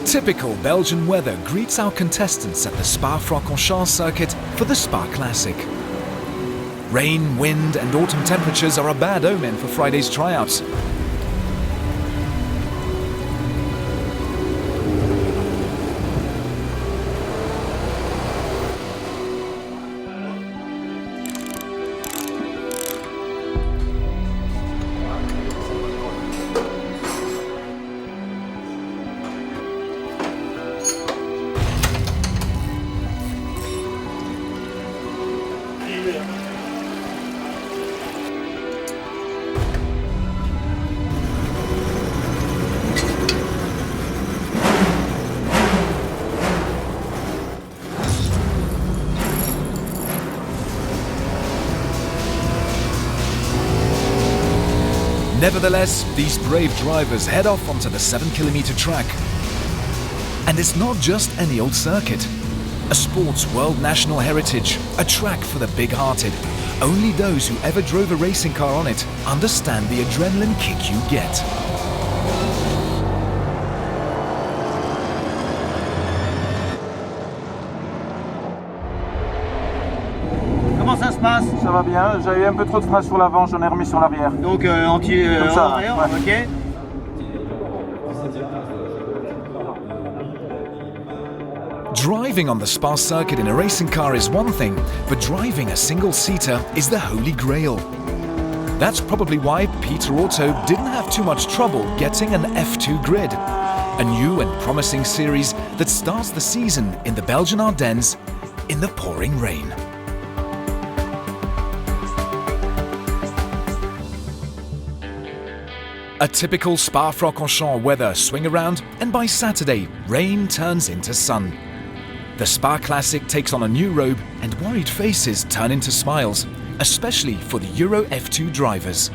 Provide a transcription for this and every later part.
Typical Belgian weather greets our contestants at the Spa-Francorchamps circuit for the Spa Classic. Rain, wind and autumn temperatures are a bad omen for Friday's tryouts. Nevertheless, these brave drivers head off onto the 7-kilometer track. And it's not just any old circuit. A sport's world national heritage, a track for the big-hearted. Only those who ever drove a racing car on it understand the adrenaline kick you get. Comment ça se passe? Ça va bien, j'avais un peu trop de frein sur l'avant, j'en ai remis sur l'arrière. Donc anti comme ça, arrière, ouais. ok. Driving on the Spa circuit in a racing car is one thing, but driving a single-seater is the holy grail. That's probably why Peter Auto didn't have too much trouble getting an F2 grid, a new and promising series that starts the season in the Belgian Ardennes in the pouring rain. A typical Spa-Francorchamps weather swing around, and by Saturday, rain turns into sun. The Spa Classic takes on a new robe and worried faces turn into smiles, especially for the Euro F2 drivers.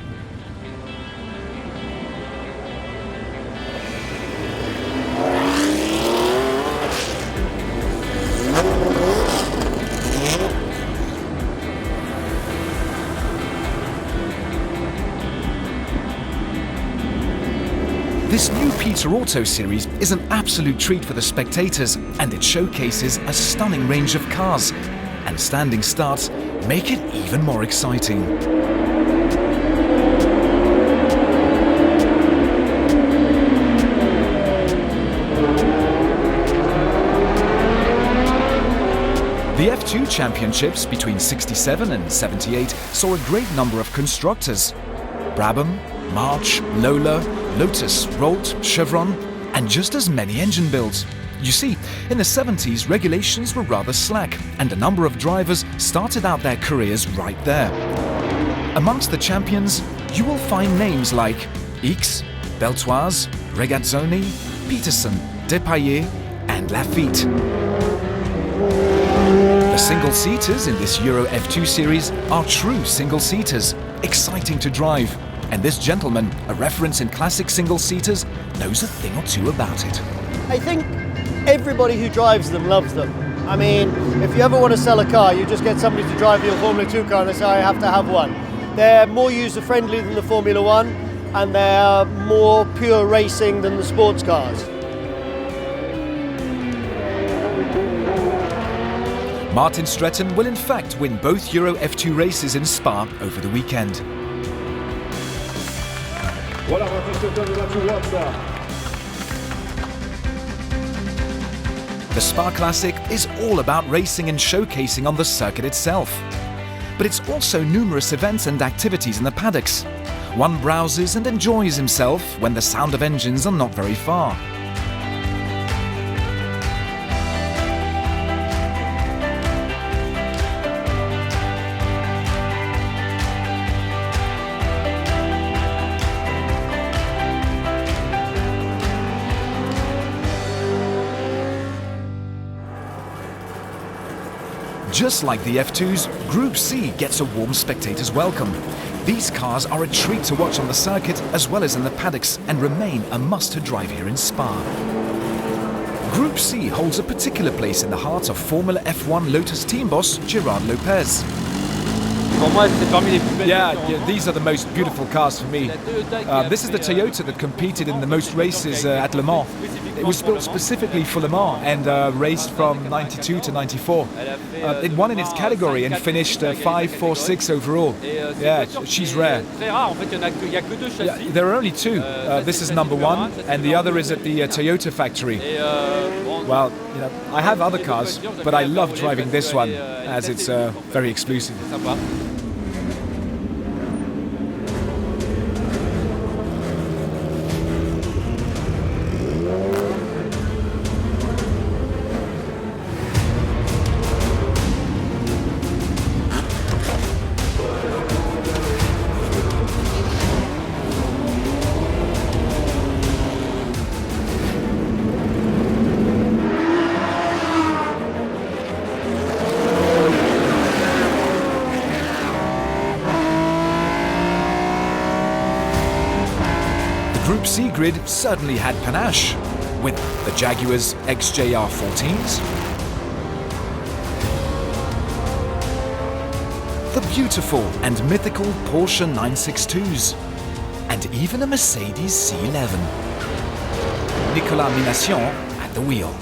This new Peter Auto series is an absolute treat for the spectators, and it showcases a stunning range of cars. And standing starts make it even more exciting. The F2 championships between 67 and 78 saw a great number of constructors. Brabham, March, Lola, Lotus, Rolt, Chevron, and just as many engine builds. You see, in the 70s, regulations were rather slack, and a number of drivers started out their careers right there. Amongst the champions, you will find names like Ickx, Beltoise, Regazzoni, Peterson, Depailler, and Lafitte. The single-seaters in this Euro F2 series are true single-seaters, exciting to drive. And this gentleman, a reference in classic single-seaters, knows a thing or two about it. I think everybody who drives them loves them. I mean, if you ever want to sell a car, you just get somebody to drive your Formula 2 car and they say, I have to have one. They're more user-friendly than the Formula 1, and they're more pure racing than the sports cars. Martin Stretten will in fact win both Euro F2 races in Spa over the weekend. Voilà, the Spa Classic is all about racing and showcasing on the circuit itself. But it's also numerous events and activities in the paddocks. One browses and enjoys himself when the sound of engines are not very far. Just like the F2s, Group C gets a warm spectator's welcome. These cars are a treat to watch on the circuit as well as in the paddocks and remain a must-to-drive here in Spa. Group C holds a particular place in the heart of Formula F1 Lotus team boss Gerard Lopez. Pour moi, c'est parmi les plus belles. Yeah, these are the most beautiful cars for me. This is the Toyota that competed in the most races at Le Mans. It was built specifically for Le Mans and raced from 92 to 94. It won in its category and finished 5, 4, 6 overall. Yeah, she's rare. Très rare, en fait, il y a que deux Yeah, châssis. there are only two. This is number one, and the other is at the Toyota factory. Well, you know, I have other cars, but I love driving this one as it's very exclusive. Sympa. Group C grid certainly had panache, with the Jaguars XJR14s, the beautiful and mythical Porsche 962s, and even a Mercedes C11. Nicolas Minassian at the wheel.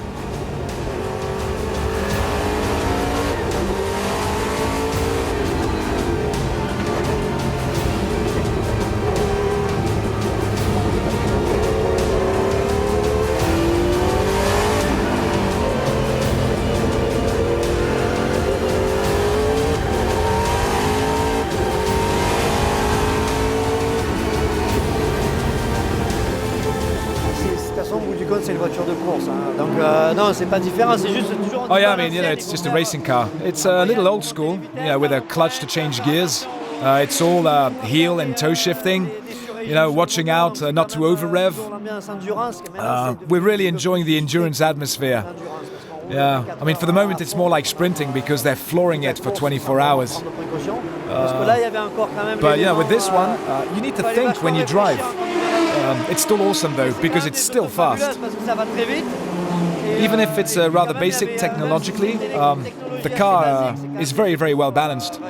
Au bout du compte, c'est une voiture de course. Hein. Donc non, c'est pas différent. C'est juste toujours. Oh yeah, I mean, you know, it's just a racing car. It's a little old school, you know, with a clutch to change gears. It's all heel and toe shifting. You know, watching out not to over rev. We're really enjoying the endurance atmosphere. Yeah, I mean, for the moment it's more like sprinting because they're flooring it for 24 hours. But yeah, with this one, you need to think when you drive. It's still awesome though, because it's still fast. Even if it's rather basic technologically, the car is very, very well balanced.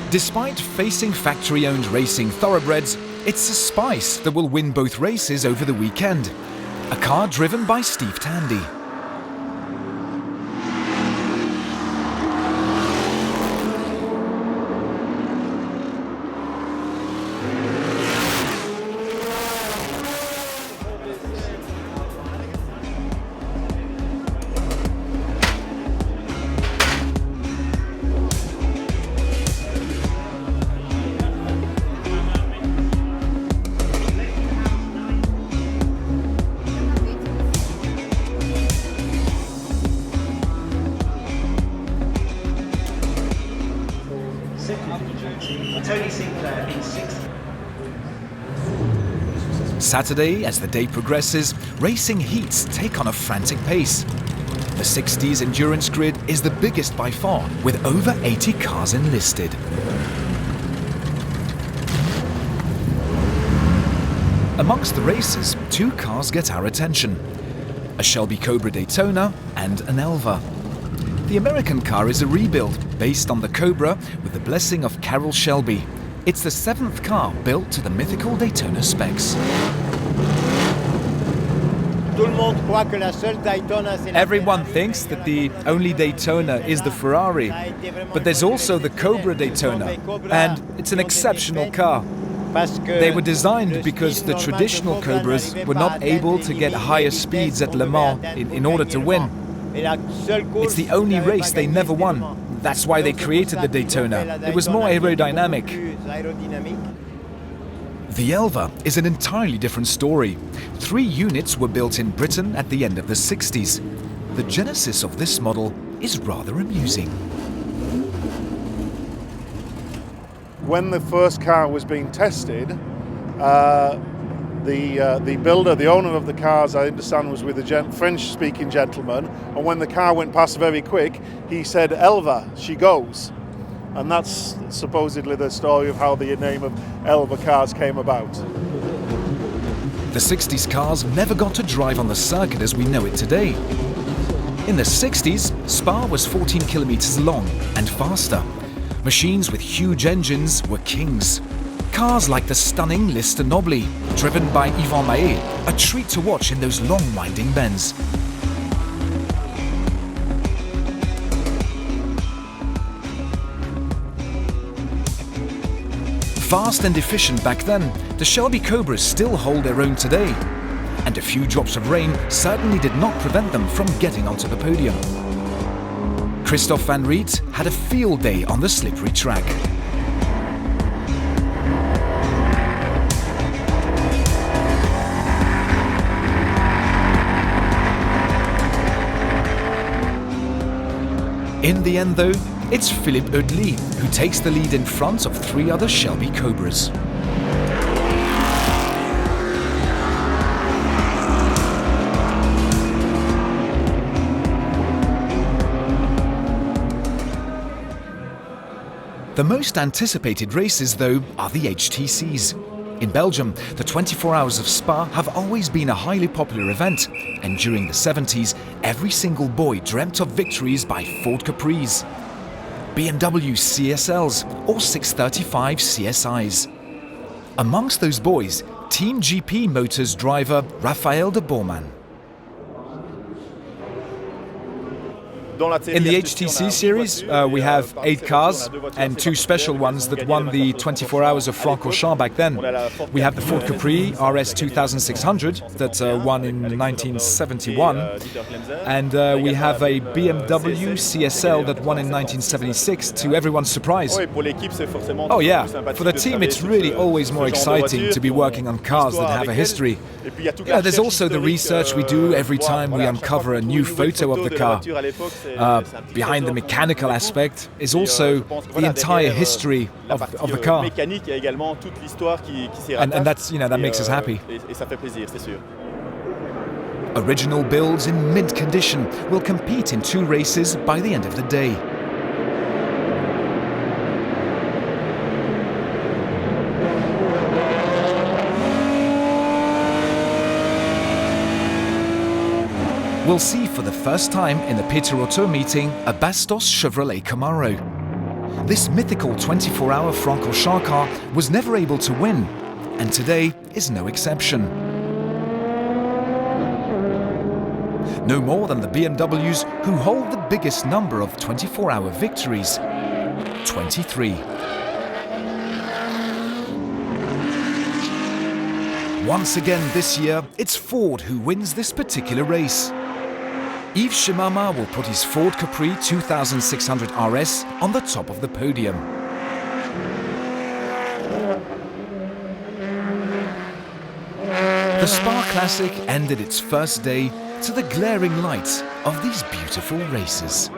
Despite facing factory-owned racing thoroughbreds, it's a Spice that will win both races over the weekend. A car driven by Steve Tandy. Tony Sinclair in 6th. Saturday, as the day progresses, racing heats take on a frantic pace. The 60s endurance grid is the biggest by far, with over 80 cars enlisted. Amongst the races, two cars get our attention. A Shelby Cobra Daytona and an Elva. The American car is a rebuild based on the Cobra with the blessing of Carroll Shelby. It's the 7th car built to the mythical Daytona specs. Everyone thinks that the only Daytona is the Ferrari, but there's also the Cobra Daytona, and it's an exceptional car. They were designed because the traditional Cobras were not able to get higher speeds at Le Mans in order to win. It's the only race they never won. That's why they created the Daytona. It was more aerodynamic. The Elva is an entirely different story. 3 units were built in Britain at the end of the 60s. The genesis of this model is rather amusing. when the first car was being tested, the builder, the owner of the cars, I understand, was with a French-speaking gentleman, and when the car went past very quick, he said, "Elva, she goes." And that's supposedly the story of how the name of Elva cars came about. The 60s cars never got to drive on the circuit as we know it today. In the 60s, Spa was 14 kilometers long and faster. Machines with huge engines were kings. Cars like the stunning Lister Nobly, driven by Yvan Mahé, a treat to watch in those long winding bends. Fast and efficient back then, the Shelby Cobras still hold their own today. And a few drops of rain certainly did not prevent them from getting onto the podium. Christophe Van Riet had a field day on the slippery track. In the end though, it's Philippe Eudely who takes the lead in front of 3 other Shelby Cobras. The most anticipated races, though, are the HTCs. In Belgium, the 24 Hours of Spa have always been a highly popular event, and during the 70s, every single boy dreamt of victories by Ford Capris, BMW CSLs or 635 CSIs. Amongst those boys, Team GP Motors driver Raphaël de Bourman. In the HTC series, we have 8 cars and 2 special ones that won the 24 Hours of Francorchamps back then. We have the Ford Capri RS 2600 that won in 1971, and we have a BMW CSL that won in 1976, to everyone's surprise. Oh yeah, for the team it's really always more exciting to be working on cars that have a history. Yeah, there's also the research we do every time we uncover a new photo of the car. Behind the mechanical aspect is also the entire history of the car. And that's, that makes us happy. Original builds in mint condition will compete in 2 races by the end of the day. We'll see for the first time in the Peter Auto meeting a Bastos Chevrolet Camaro. This mythical 24-hour Francorchamps car was never able to win, and today is no exception. No more than the BMWs, who hold the biggest number of 24-hour victories, 23. Once again this year, it's Ford who wins this particular race. Yves Shimama will put his Ford Capri 2600 RS on the top of the podium. The Spa Classic ended its first day to the glaring lights of these beautiful races.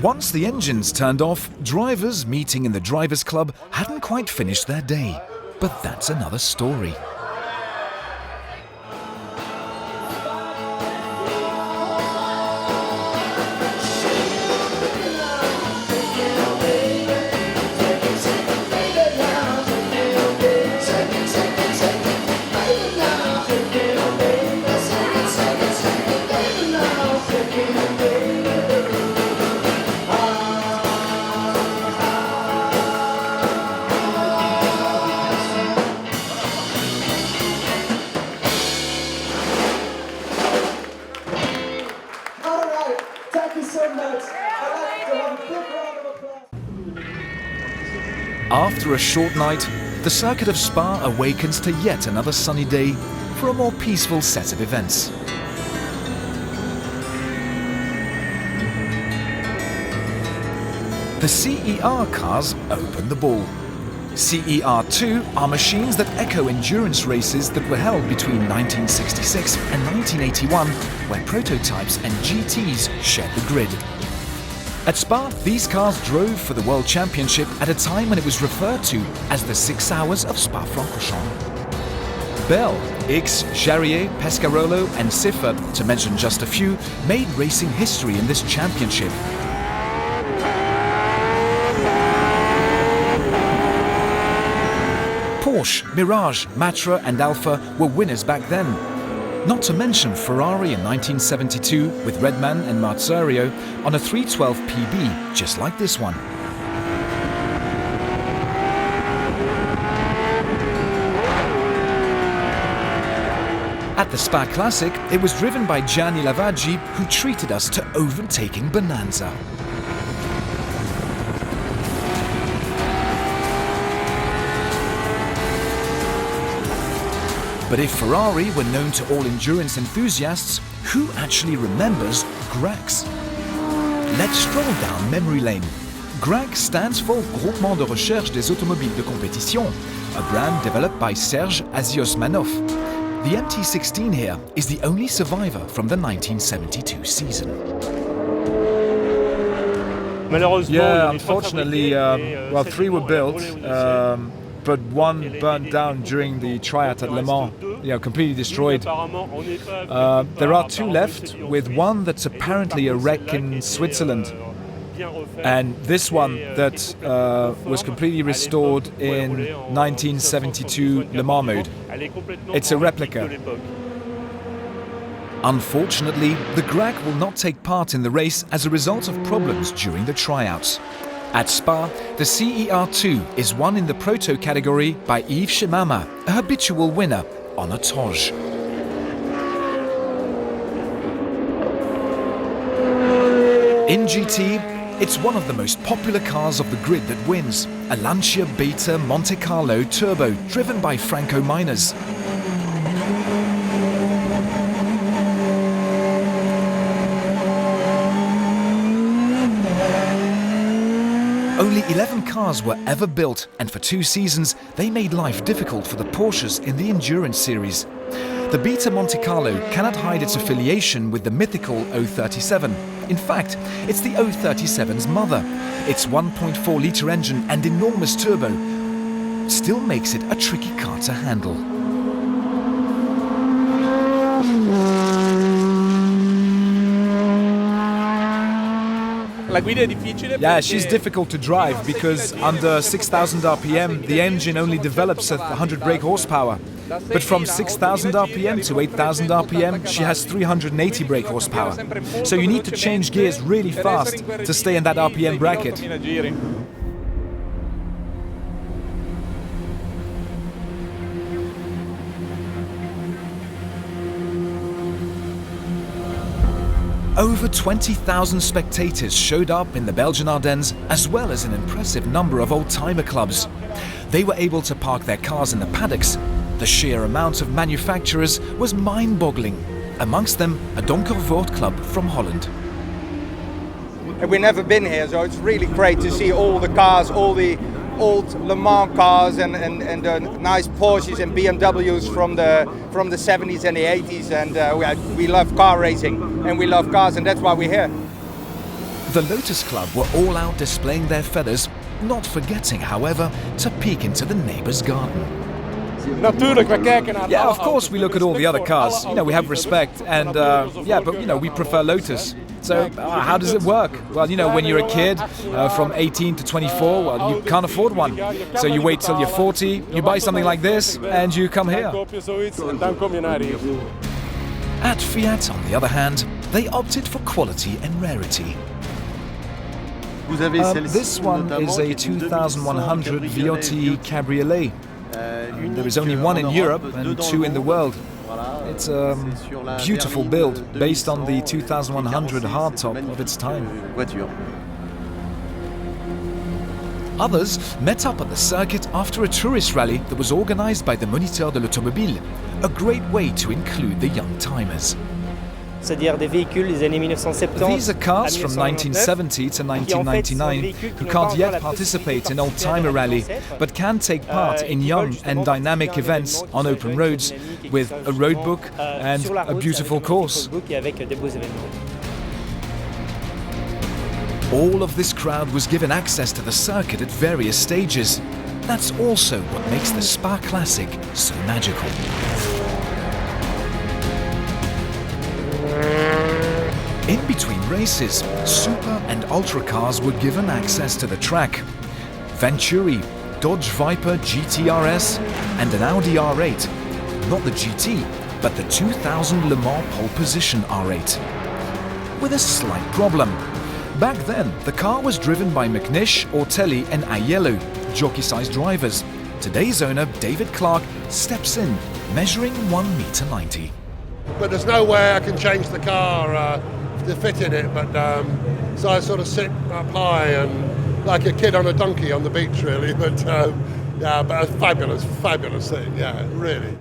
Once the engines turned off, drivers meeting in the Drivers' Club hadn't quite finished their day. But that's another story. After a short night, the circuit of Spa awakens to yet another sunny day for a more peaceful set of events. The CER cars open the ball. CER2 are machines that echo endurance races that were held between 1966 and 1981, where prototypes and GTs shared the grid. At Spa, these cars drove for the World Championship at a time when it was referred to as the 6 hours of Spa-Francorchamps. Bell, X, Jarier, Pescarolo and Ciffer, to mention just a few, made racing history in this championship. Porsche, Mirage, Matra and Alfa were winners back then. Not to mention Ferrari in 1972 with Redman and Marzario on a 312 PB, just like this one. At the Spa Classic, it was driven by Gianni Lavaggi, who treated us to overtaking bonanza. But if Ferrari were known to all endurance enthusiasts, who actually remembers GRACS? Let's stroll down memory lane. GRAC stands for Groupement de Recherche des Automobiles de Compétition, a brand developed by Serge Aziosmanov. The MT16 here is the only survivor from the 1972 season. Yeah, unfortunately, well, 3 were built, but 1 burnt down during the tryout at Le Mans, completely destroyed. There are 2 left, with 1 that's apparently a wreck in Switzerland, and this one that was completely restored in 1972 Le Mans mode. It's a replica. Unfortunately, the GRAC will not take part in the race as a result of problems during the tryouts. At Spa, the CER2 is won in the proto category by Yves Shemama, a habitual winner on a Toge. In GT, it's one of the most popular cars of the grid that wins, a Lancia Beta Monte Carlo Turbo driven by Franco miners. Only 11 cars were ever built, and for 2 seasons they made life difficult for the Porsches in the Endurance Series. The Beta Monte Carlo cannot hide its affiliation with the mythical 037. In fact, it's the 037's mother. Its 1.4-litre engine and enormous turbo still makes it a tricky car to handle. Yeah, she's difficult to drive because under 6,000 RPM the engine only develops at 100 brake horsepower. But from 6,000 RPM to 8,000 RPM she has 380 brake horsepower. So you need to change gears really fast to stay in that RPM bracket. Over 20,000 spectators showed up in the Belgian Ardennes, as well as an impressive number of old-timer clubs. They were able to park their cars in the paddocks. The sheer amount of manufacturers was mind-boggling. Amongst them, a Donkervoort club from Holland. We've never been here, so it's really great to see all the cars, all the old Le Mans cars and the nice Porsches and BMWs from the 70s and the 80s, and we love car racing and we love cars, and that's why we're here. The Lotus Club were all out displaying their feathers, not forgetting, however, to peek into the neighbour's garden. Yeah, of course we look at all the other cars. We have respect, and but we prefer Lotus. So how does it work? Well, when you're a kid from 18 to 24, well, you can't afford one. So you wait till you're 40, you buy something like this, and you come here. At Fiat, on the other hand, they opted for quality and rarity. This one is a 2100 Viotti Cabriolet. There is only one in Europe and 2 in the world. It's a beautiful build based on the 2100 hardtop of its time. Others met up at the circuit after a tourist rally that was organized by the Moniteur de l'Automobile, a great way to include the young timers. C'est-à-dire des véhicules des années 1970. These are cars from 1970 to 1999 who can't yet participate in old-timer rally, but can take part in young and dynamic events on open roads with a road book and a beautiful course. All of this crowd was given access to the circuit at various stages. That's also what makes the Spa Classic so magical. In between races, super and ultra cars were given access to the track. Venturi, Dodge Viper GT-RS and an Audi R8. Not the GT, but the 2000 Le Mans pole position R8. With a slight problem. Back then, the car was driven by McNish, Ortelli and Aiello, jockey-sized drivers. Today's owner, David Clark, steps in, measuring 1.90 m. But there's no way I can change the car to fit in it, but so I sort of sit up high and like a kid on a donkey on the beach, really. But yeah, but a fabulous thing, yeah, really.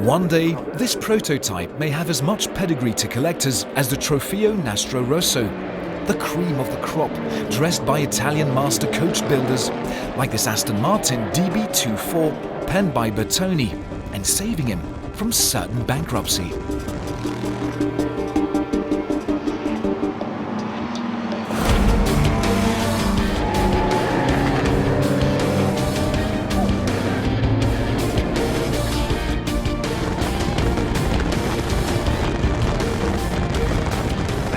One day, this prototype may have as much pedigree to collectors as the Trofeo Nastro Rosso, the cream of the crop, dressed by Italian master coach builders, like this Aston Martin DB24, penned by Bertoni, and saving him from certain bankruptcy.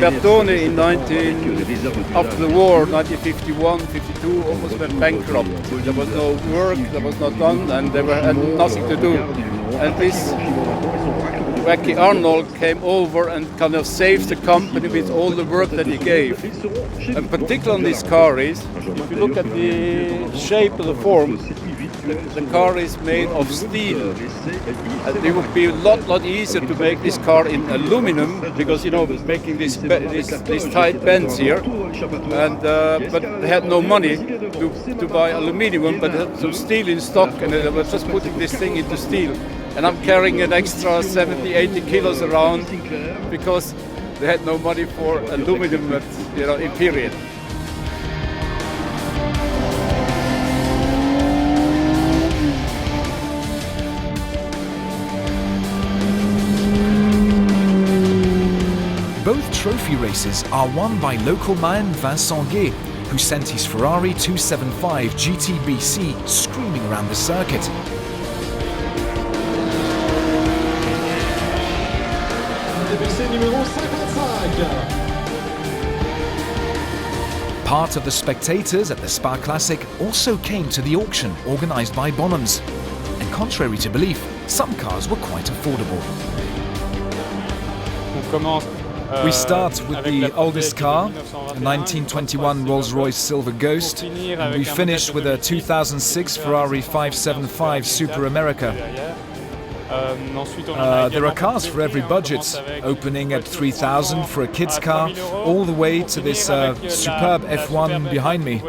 Bertone after the war, 1951, 52, almost went bankrupt. There was no work, there was not done, and they had nothing to do. And this Wacky Arnold came over and kind of saved the company with all the work that he gave. And particularly on this car is, if you look at the shape of the form, the car is made of steel. And it would be a lot easier to make this car in aluminum because, you know, making this tight bends here. And but they had no money to buy aluminum, but they had some steel in stock, and they were just putting this thing into steel. And I'm carrying an extra 70-80 kilos around because they had no money for aluminum, you know, in period. Both trophy races are won by local man Vincent Guet, who sent his Ferrari 275 GTBC screaming around the circuit. Part of the spectators at the Spa Classic also came to the auction organised by Bonhams. And contrary to belief, some cars were quite affordable. We start with the oldest car, a 1921 Rolls-Royce Silver Ghost, and we finish with a 2006 Ferrari 575 Super America. There are cars for every budget, opening at 3,000 for a kid's car, all the way to this superb F1 behind me.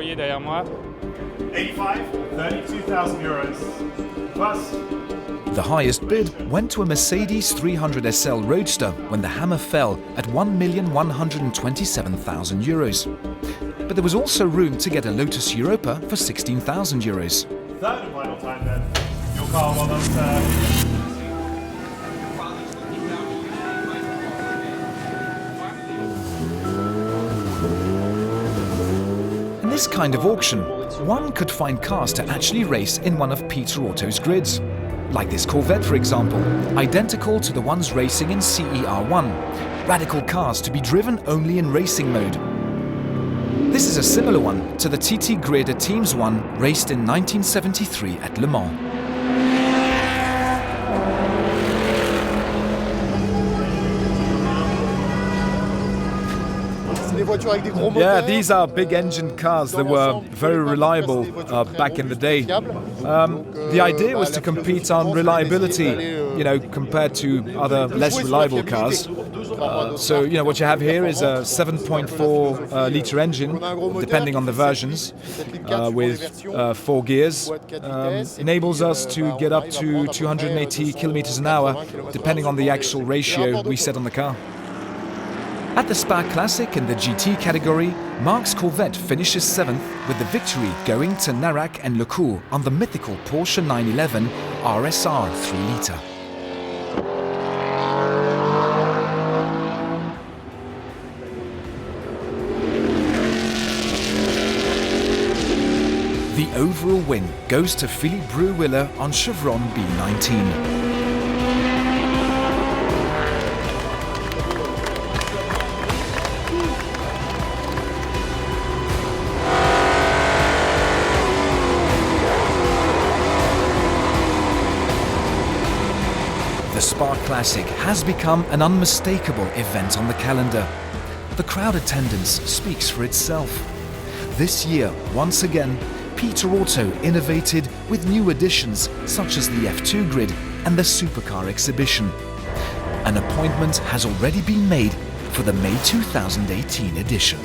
85, 32,000 euros. Plus. The highest bid went to a Mercedes 300 SL Roadster when the hammer fell at 1,127,000 euros. But there was also room to get a Lotus Europa for 16,000 euros. Third and final time then. Your car, well done, In this kind of auction, one could find cars to actually race in one of Peter Auto's grids. Like this Corvette, for example, identical to the ones racing in CER1. Radical cars to be driven only in racing mode. This is a similar one to the TT Grader Teams one raced in 1973 at Le Mans. Yeah, these are big engine cars that were very reliable back in the day. The idea was to compete on reliability, compared to other less reliable cars. So, what you have here is a 7.4 litre engine, depending on the versions, with 4 gears. Enables us to get up to 280 kilometers an hour, depending on the actual ratio we set on the car. At the Spa Classic in the GT category, Marc's Corvette finishes 7th with the victory going to Narak and Lecourt on the mythical Porsche 911 RSR 3 litre. The overall win goes to Philippe Brouwiller on Chevron B19. The Spa Classic has become an unmistakable event on the calendar. The crowd attendance speaks for itself. This year, once again, Peter Auto innovated with new additions such as the F2 grid and the supercar exhibition. An appointment has already been made for the May 2018 edition.